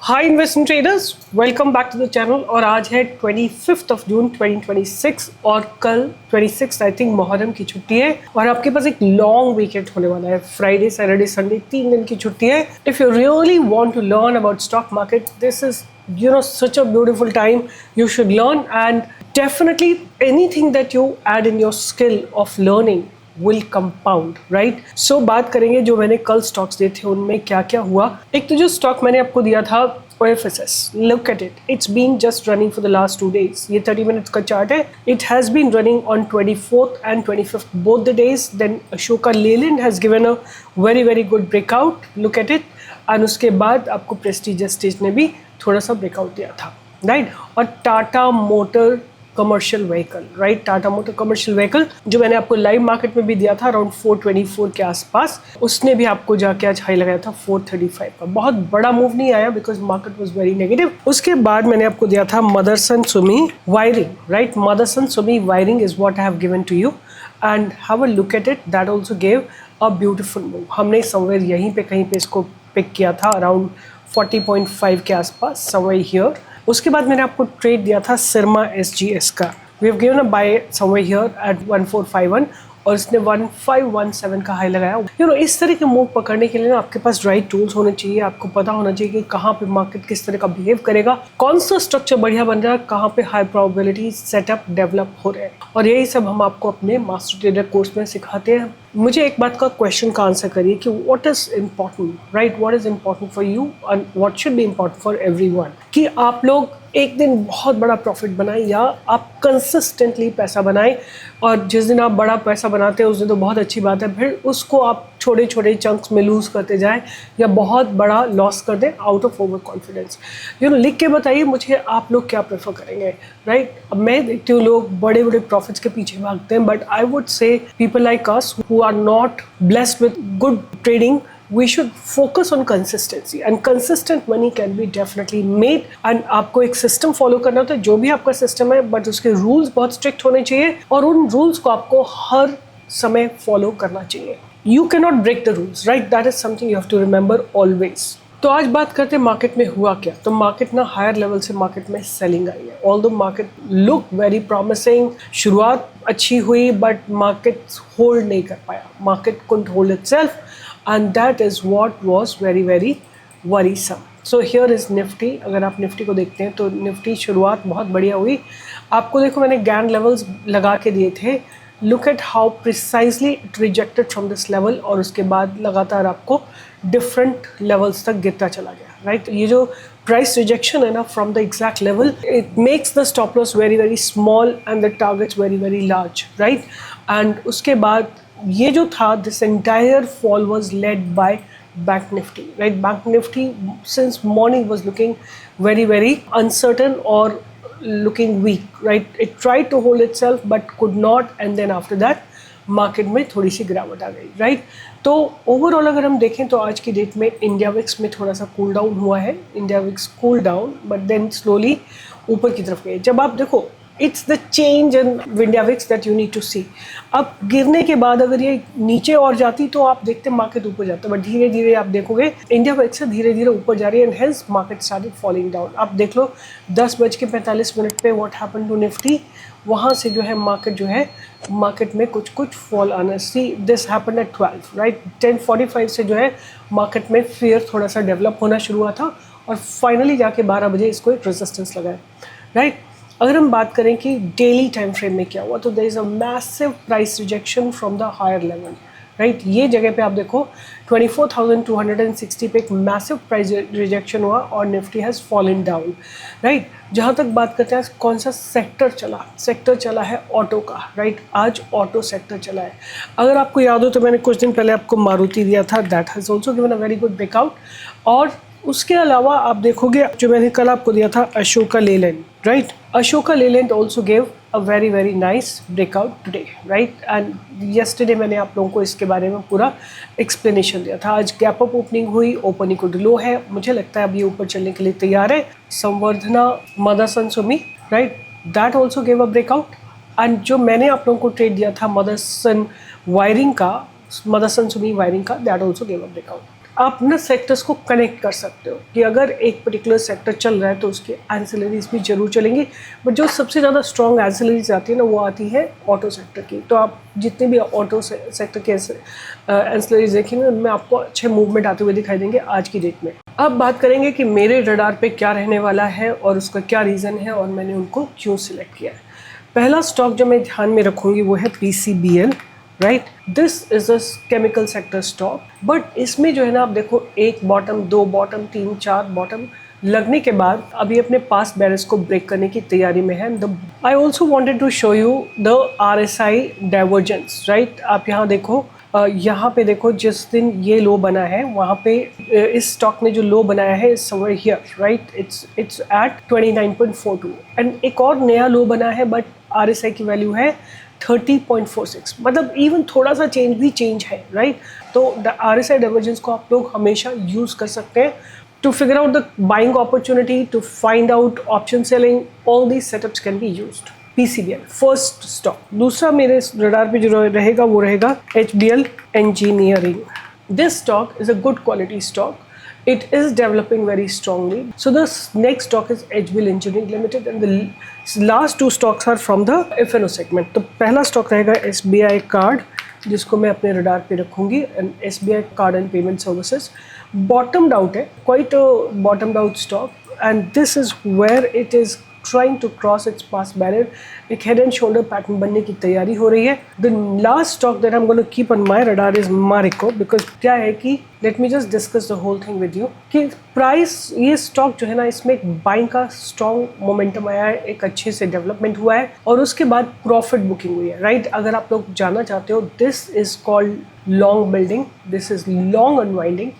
Hi investment traders, welcome back to the channel. और आज है 25 जून 2026 और कल 26 आई थिंक मुहर्रम की छुट्टी है और आपके पास एक लॉन्ग वीकेंड होने वाला है। फ्राइडे सैटरडे संडे 3 दिन की छुट्टी है। If you really want to learn about stock market, this is such a beautiful time. You should learn, and definitely anything that you add in your skill of learning will compound, right? So बात करेंगे जो मैंने कल stocks दिए थे उनमें क्या क्या हुआ। एक तो जो स्टॉक मैंने आपको दिया था OFSS, look at it. It's been just running for the last 2 days. ये 30 minutes का चार्ट है. It has been running on 24th and 25th both the days. Then Ashoka Leyland has given a very good breakout. Look at it. और उसके बाद आपको prestigious stage ने भी थोड़ा सा ब्रेकआउट दिया था, राइट? और Tata motor commercial vehicle, right? Tata motor commercial vehicle जो मैंने आपको लाइव मार्केट में भी दिया था अराउंड 424 के आसपास, उसने भी आपको जाके आज हाई लगाया था 435 का। बहुत बड़ा मूव नहीं आया because market was very negative. उसके बाद मैंने आपको दिया था Motherson Sumi Wiring, right? Motherson Sumi Wiring is what I have given to you and have a look at it. That also gave a beautiful move. हमने समवेयर यहीं पे कहीं पे इसको पिक किया था अराउंड 40.5 के आसपास, समवेयर हियर। उसके बाद मैंने आपको ट्रेड दिया था सिरमा SGS का। We have given a buy somewhere here at 1451 और इसने 1517 का हाई लगाया। इस तरह के मूव पकड़ने के लिए ना आपके पास राइट टूल्स होने चाहिए। आपको पता होना चाहिए कि कहाँ पे मार्केट किस तरह का बिहेव करेगा, कौन सा स्ट्रक्चर बढ़िया बन रहा है, कहाँ पे हाई प्रोबेबिलिटी सेटअप डेवलप हो रहे हैं, और यही सब हम आपको अपने मास्टर ट्रेडर कोर्स में सिखाते हैं। मुझे एक बात का क्वेश्चन का आंसर करिए कि what is important, right? What is important for you and what should be important for everyone. कि आप लोग एक दिन बहुत बड़ा प्रॉफिट बनाएं या आप कंसिस्टेंटली पैसा बनाएं, और जिस दिन आप बड़ा पैसा बनाते हैं उस दिन तो बहुत अच्छी बात है, फिर उसको आप छोटे छोटे चंक्स में लूज करते जाएं या बहुत बड़ा लॉस कर दें आउट ऑफ ओवर कॉन्फिडेंस। लिख के बताइए मुझे आप लोग क्या प्रेफर करेंगे, राइट? अब मैं देखती हूँ लोग बड़े बड़े प्रॉफिट्स के पीछे भागते हैं, but I would say people like us who are not blessed with good trading, we should focus on consistency and consistent money can be definitely made। and आपको एक सिस्टम फॉलो करना होता है, जो भी आपका सिस्टम है, बट उसके रूल्स बहुत स्ट्रिक्ट होने चाहिए और उन रूल्स को आपको हर समय फॉलो करना चाहिए। You can not break the rules, right? That is something you have to remember always. तो आज बात करते हैं मार्केट में हुआ क्या। तो मार्केट ना हायर लेवल से मार्केट में सेलिंग आई है। Although market look very promising, शुरुआत अच्छी हुई बट मार्केट होल्ड नहीं कर पाया। Market couldn't hold itself and that is what was very worrisome। so here is nifty। अगर आप निफ्टी को देखते हैं तो निफ्टी शुरुआत बहुत बढ़िया हुई। आपको देखो मैंने गैन लेवल्स लगा के दिए थे। look at how precisely it rejected from this level और उसके बाद लगातार आपको डिफरेंट लेवल्स तक गिरता चला गया, राइट? ये जो प्राइस रिजेक्शन है ना from the exact level, it makes the stop loss very small and the targets very large, right? And उसके बाद ये जो था, this entire fall was led by Bank Nifty, right? Bank Nifty since morning was looking very uncertain और looking weak, right? It tried to hold itself but could not, and then after that market में थोड़ी सी गिरावट आ गई, right? तो overall अगर हम देखें तो आज की डेट में इंडिया विक्स में थोड़ा सा कूल डाउन हुआ है। India VIX cool down but then slowly ऊपर की तरफ गए। जब आप देखो it's the change in India VIX that you need to see. अब गिरने के बाद अगर ये नीचे और जाती तो आप देखते मार्केट ऊपर जाता, बट धीरे धीरे आप देखोगे इंडिया विक्स से धीरे धीरे ऊपर जा रही है and hence market started falling down. आप देख लो 10:45 पे व्हाट हैपेंड टू निफ्टी, वहाँ से जो है मार्केट में कुछ फॉल आना। See this happened at 12, right? 10:45 से जो है मार्केट में फियर थोड़ा सा डेवलप होना शुरू हुआ था और फाइनली जाके 12 बजे इसको एक रेजिस्टेंस लगाए, राइट? अगर हम बात करें कि डेली टाइम फ्रेम में क्या हुआ, तो there is a massive price rejection from the higher level, right? ये जगह पे आप देखो 24,260 पे एक मैसिव प्राइस रिजेक्शन हुआ और Nifty has fallen down, right? जहाँ तक बात करते हैं कौन सा सेक्टर चला है ऑटो का, राइट? आज ऑटो सेक्टर चला है। अगर आपको याद हो तो मैंने कुछ दिन पहले आपको मारुति दिया था, that has also given a very good breakout. और उसके अलावा आप देखोगे जो मैंने कल आपको दिया था Ashoka Leyland, right? Ashoka Leyland also gave a very nice breakout today, right? And yesterday मैंने आप लोगों को इसके बारे में पूरा एक्सप्लेनेशन दिया था। आज गैप अप ओपनिंग हुई, ओपनिंग को लो है, मुझे लगता है अब ये ऊपर चलने के लिए तैयार है। Samvardhana Motherson Sumi, right? That also gave a breakout. And जो मैंने आप लोगों को ट्रेड दिया था मदरसन सुमी वायरिंग का, that also gave a breakout. आप ना सेक्टर्स को कनेक्ट कर सकते हो कि अगर एक पर्टिकुलर सेक्टर चल रहा है तो उसके एंसिलरीज भी जरूर चलेंगी, बट जो सबसे ज़्यादा स्ट्रॉन्ग एंसिलरीज आती है ना वो आती है ऑटो सेक्टर की। तो आप जितने भी ऑटो सेक्टर के एंसिलरीज देखेंगे उनमें आपको अच्छे मूवमेंट आते हुए दिखाई देंगे आज की डेट में। अब बात करेंगे कि मेरे रडार पे क्या रहने वाला है और उसका क्या रीज़न है और मैंने उनको क्यों सिलेक्ट किया है। पहला स्टॉक जो मैं ध्यान में रखूँगी वो है PCBL, right. This is a chemical sector stock, but इसमें जो है ना आप देखो एक बॉटम, दो बॉटम, तीन चार बॉटम लगने के बाद अभी अपने पास बैरियर्स को ब्रेक करने की तैयारी में है। I also wanted to show you the RSI divergence, right. आप यहाँ देखो, यहाँ पे देखो जिस दिन ये लो बना है वहाँ पे इस स्टॉक ने जो लो बनाया है is somewhere here, right. It's at 29.42 and एक और नया लो बना है बट RSI की वैल्यू है 30.46, मतलब इवन थोड़ा सा चेंज भी चेंज है, राइट। तो RSI डाइवर्जेंस को आप लोग हमेशा यूज़ कर सकते हैं to figure out the buying opportunity, to find out option selling, all these setups can be used. PCBL first stock. दूसरा मेरे रडार पे जो रहेगा वो रहेगा HBL Engineering. This stock is a good quality stock. It is developing very strongly. So the next stock is HBL Engineering Limited and the last two stocks are from the F&O segment. तो पहला stock रहेगा SBI card जिसको मैं अपने radar पे रखूंगी, and SBI card and payment services bottomed out है, quite bottomed out stock and this is where it is trying to cross its past barrier. एक head and shoulder pattern बनने की तैयारी हो रही है। The last stock that I'm going to keep on my radar is Marico, because क्या है कि let me just discuss the whole thing with you कि प्राइस, ये स्टॉक जो है ना इसमें एक बाइंग का स्ट्रॉन्ग मोमेंटम आया है, एक अच्छे से डेवलपमेंट हुआ है और उसके बाद प्रॉफिट बुकिंग हुई है, राइट। अगर आप लोग जानना चाहते हो, this is called long building, this is long unwinding,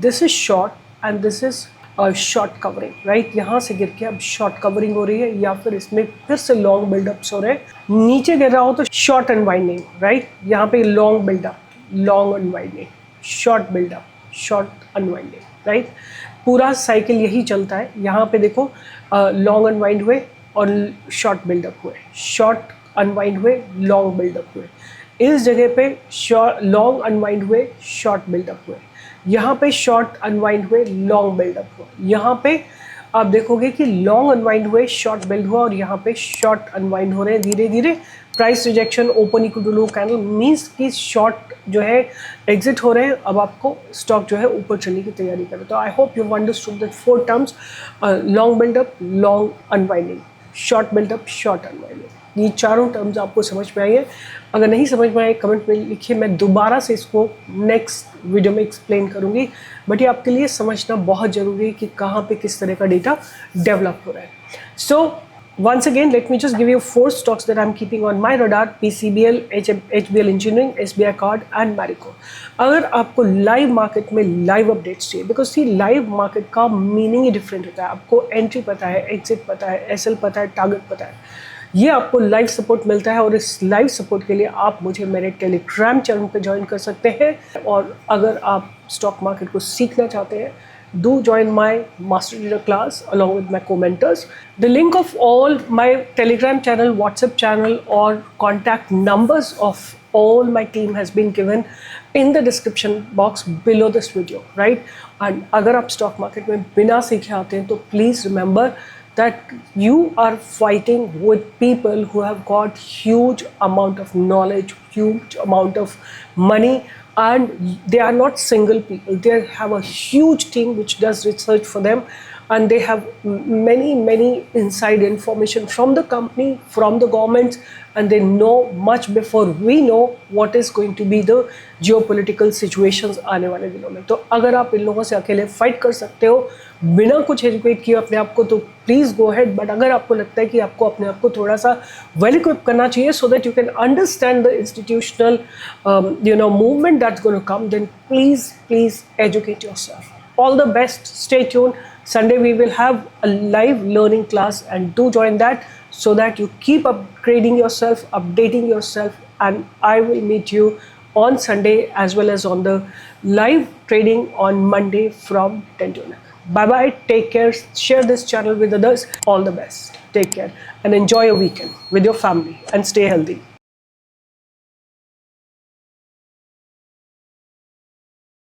this is short and this is short covering, right. यहाँ से गिर के अब शॉर्ट कवरिंग हो रही है या फिर इसमें फिर से लॉन्ग बिल्डअप्स हो रहे हैं। नीचे गिर रहा हो तो शॉर्ट अनवाइंडिंग, राइट। यहाँ पे long buildup, long unwinding, short buildup, short unwinding, right. पूरा साइकिल यही चलता है। यहाँ पे देखो लॉन्ग अनवाइंड हुए और शॉर्ट बिल्डअप हुए, शॉर्ट अनवाइंड हुए, लॉन्ग बिल्डअप हुए। इस जगह पे लॉन्ग अनवाइंड हुए, शॉर्ट बिल्डअप हुए, यहाँ पे शॉर्ट अनवाइंड हुए, लॉन्ग बिल्डअप हुआ। यहाँ पे आप देखोगे कि लॉन्ग अनवाइंड हुए, शॉर्ट बिल्ड हुआ और यहाँ पे शॉर्ट अनवाइंड हो रहे हैं धीरे धीरे। Price rejection, open equal to low candle means कि शॉर्ट जो है एग्जिट हो रहे हैं। अब आपको स्टॉक जो है ऊपर चलने की तैयारी करें। तो I hope you understood that 4 terms, long buildup, long unwinding, short buildup, short unwinding. ये चारों टर्म्स आपको समझ में आई है। अगर नहीं समझ में आए कमेंट में लिखिए, मैं दोबारा से इसको नेक्स्ट वीडियो में एक्सप्लेन करूँगी। बट ये आपके लिए समझना बहुत ज़रूरी है कि कहाँ पे किस तरह का डेटा डेवलप हो रहा है। सो once again, let me just give you 4 stocks that I'm keeping on my radar: PCBL, HBL Engineering, SBI Card and Marico. अगर आपको लाइव मार्केट में लाइव अपडेट्स चाहिए, बिकॉज सी लाइव मार्केट का meaning ही different होता है। आपको entry पता है, एग्जिट पता है, SL पता है, टारगेट पता है, ये आपको लाइव सपोर्ट मिलता है। और इस लाइव सपोर्ट के लिए आप मुझे मेरे टेलीग्राम चैनल पे ज्वाइन कर सकते हैं। और अगर आप स्टॉक मार्केट को सीखना चाहते हैं, do join my master trader class along with my co-mentors. The link of all my Telegram channel, WhatsApp channel or contact numbers of all my team has been given in the description box below this video, right? And अगर आप stock market में बिना सीखे आते हैं तो please remember that you are fighting with people who have got huge amount of knowledge, huge amount of money, and they are not single people. They have a huge team which does research for them, and they have many inside information from the company, from the governments, and they know much before we know what is going to be the geopolitical situations आने वाले दिनों में। तो अगर आप इन लोगों से अकेले फाइट कर सकते हो बिना कुछ एजुकेट किए अपने आप को, तो प्लीज़ गो हेड। बट अगर आपको लगता है कि आपको अपने आप को थोड़ा सा वेल इक्विप करना चाहिए so that you can understand the institutional movement that's going to come, then please educate yourself. All the best. Stay tuned. Sunday we will have a live learning class, and do join that so that you keep upgrading yourself, updating yourself, and I will meet you on Sunday as well as on the live trading on Monday from 10 to 11. Bye bye. Take care. Share this channel with others. All the best. Take care and enjoy your weekend with your family and stay healthy.